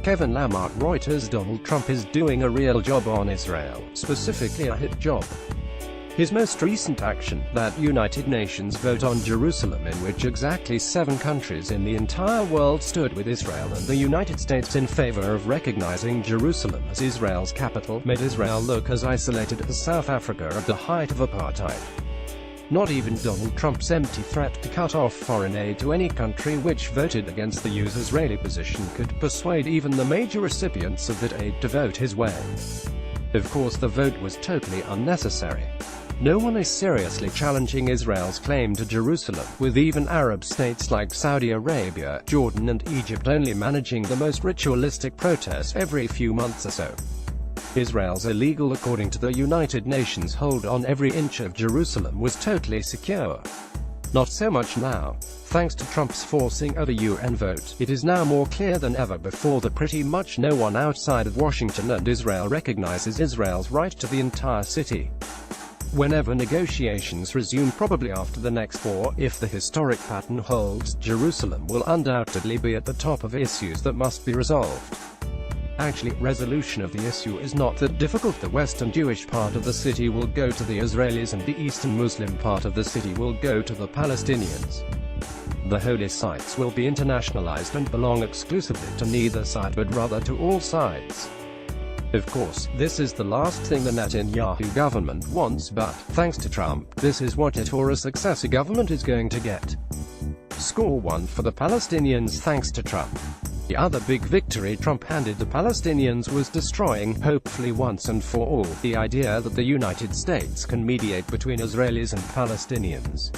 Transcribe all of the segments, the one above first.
Kevin Lamarque Reuters Donald Trump is doing a real job on Israel, specifically a hit job. His most recent action, that United Nations vote on Jerusalem in which exactly 7 countries in the entire world stood with Israel and the United States in favor of recognizing Jerusalem as Israel's capital, made Israel look as isolated as South Africa at the height of apartheid. Not even Donald Trump's empty threat to cut off foreign aid to any country which voted against the US-Israeli position could persuade even the major recipients of that aid to vote his way. Of course, the vote was totally unnecessary. No one is seriously challenging Israel's claim to Jerusalem, with even Arab states like Saudi Arabia, Jordan and Egypt only managing the most ritualistic protests every few months or so. Israel's illegal according to the United Nations hold on every inch of Jerusalem was totally secure. Not so much now. Thanks to Trump's forcing of a UN vote, it is now more clear than ever before that pretty much no one outside of Washington and Israel recognizes Israel's right to the entire city. Whenever negotiations resume, probably after the next war, if the historic pattern holds, Jerusalem will undoubtedly be at the top of issues that must be resolved. Actually, resolution of the issue is not that difficult. The western Jewish part of the city will go to the Israelis and the eastern Muslim part of the city will go to the Palestinians. The holy sites will be internationalized and belong exclusively to neither side but rather to all sides. Of course, this is the last thing the Netanyahu government wants, but, thanks to Trump, this is what it or a successor government is going to get. Score 1 for the Palestinians thanks to Trump. The other big victory Trump handed the Palestinians was destroying, hopefully once and for all, the idea that the United States can mediate between Israelis and Palestinians.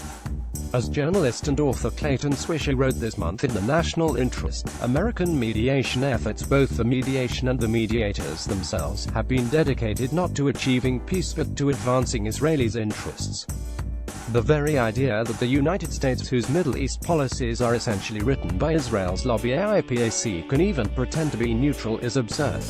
As journalist and author Clayton Swisher wrote this month in The National Interest, American mediation efforts, both the mediation and the mediators themselves, have been dedicated not to achieving peace but to advancing Israelis' interests. The very idea that the United States, whose Middle East policies are essentially written by Israel's lobby AIPAC, can even pretend to be neutral is absurd.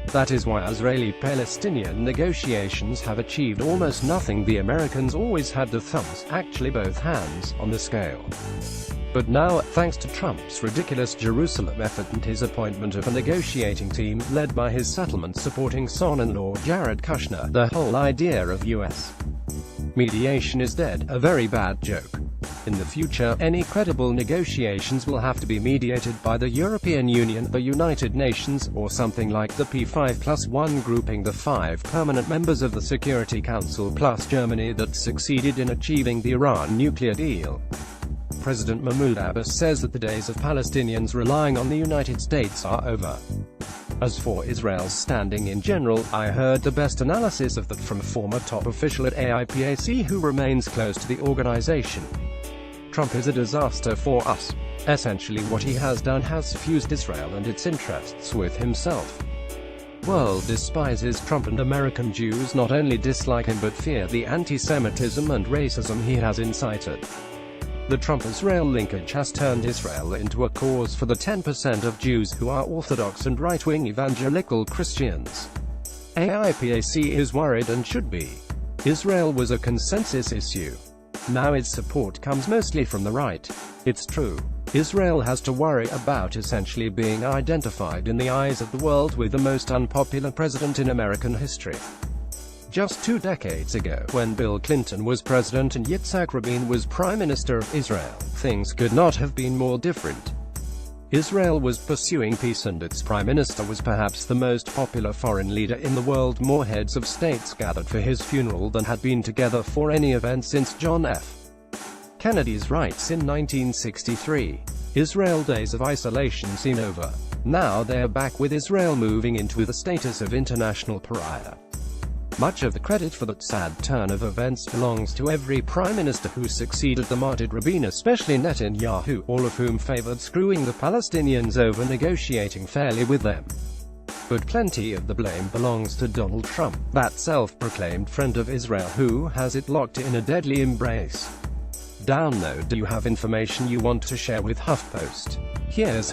That is why Israeli-Palestinian negotiations have achieved almost nothing. The Americans always had the thumbs, actually both hands, on the scale. But now, thanks to Trump's ridiculous Jerusalem effort and his appointment of a negotiating team, led by his settlement-supporting son-in-law Jared Kushner, the whole idea of U.S. mediation is dead, a very bad joke. In the future, any credible negotiations will have to be mediated by the European Union, the United Nations, or something like the P5+1 grouping, the 5 permanent members of the Security Council plus Germany that succeeded in achieving the Iran nuclear deal. President Mahmoud Abbas says that the days of Palestinians relying on the United States are over. As for Israel's standing in general, I heard the best analysis of that from a former top official at AIPAC who remains close to the organization. Trump is a disaster for us. Essentially what he has done has fused Israel and its interests with himself. World despises Trump and American Jews not only dislike him but fear the anti-Semitism and racism he has incited. The Trump-Israel linkage has turned Israel into a cause for the 10% of Jews who are Orthodox and right-wing evangelical Christians. AIPAC is worried and should be. Israel was a consensus issue. Now its support comes mostly from the right. It's true. Israel has to worry about essentially being identified in the eyes of the world with the most unpopular president in American history. Just 2 decades ago, when Bill Clinton was president and Yitzhak Rabin was Prime Minister of Israel, things could not have been more different. Israel was pursuing peace and its Prime Minister was perhaps the most popular foreign leader in the world. More heads of states gathered for his funeral than had been together for any event since John F. Kennedy's rights in 1963. Israel days of isolation seem over. Now they are back, with Israel moving into the status of international pariah. Much of the credit for that sad turn of events belongs to every prime minister who succeeded the martyred Rabin, especially Netanyahu, all of whom favored screwing the Palestinians over negotiating fairly with them. But plenty of the blame belongs to Donald Trump, that self-proclaimed friend of Israel who has it locked in a deadly embrace. Download. Do you have information you want to share with HuffPost? Here's